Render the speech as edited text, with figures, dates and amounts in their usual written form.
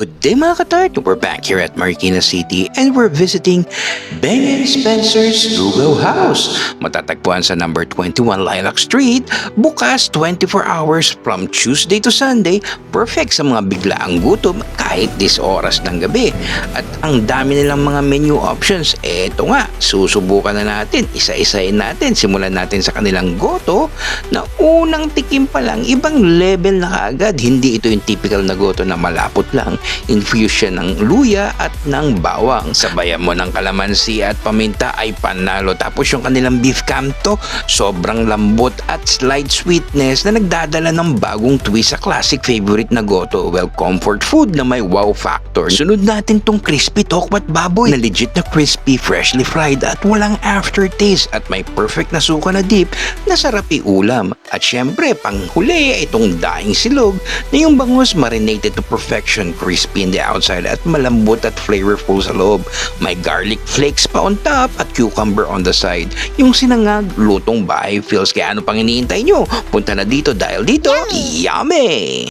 Good day mga katart! We're back here at Marikina City and we're visiting Beng & Spencer's Lugaw House. Matatagpuan sa number 21 Lilac Street, bukas 24 hours from Tuesday to Sunday, perfect sa mga biglaang gutom kahit 10 oras ng gabi. At ang dami nilang mga menu options. Eto nga, susubukan na natin, isa-isayin natin, simulan natin sa kanilang goto na unang tikim pa lang, ibang level na kaagad. Hindi ito yung typical na goto na malapot lang. Infusion ng luya at ng bawang. Sabayan mo ng kalamansi at paminta ay panalo. Tapos yung kanilang beef canto, sobrang lambot at slight sweetness na nagdadala ng bagong twist sa classic favorite na goto. Well, comfort food na may wow factor. Sunod natin tong crispy tokwat baboy na legit na crispy, freshly fried at walang aftertaste at may perfect na suka na dip na sarap iulam. At syempre, panghuli ay itong daing silog na yung bangus marinated to perfection, crispy in the outside at malambot at flavorful sa loob. May garlic flakes pa on top at cucumber on the side. Yung sinangag, lutong bahay feels. Kaya ano pang iniintay nyo? Punta na dito dahil dito, yummy!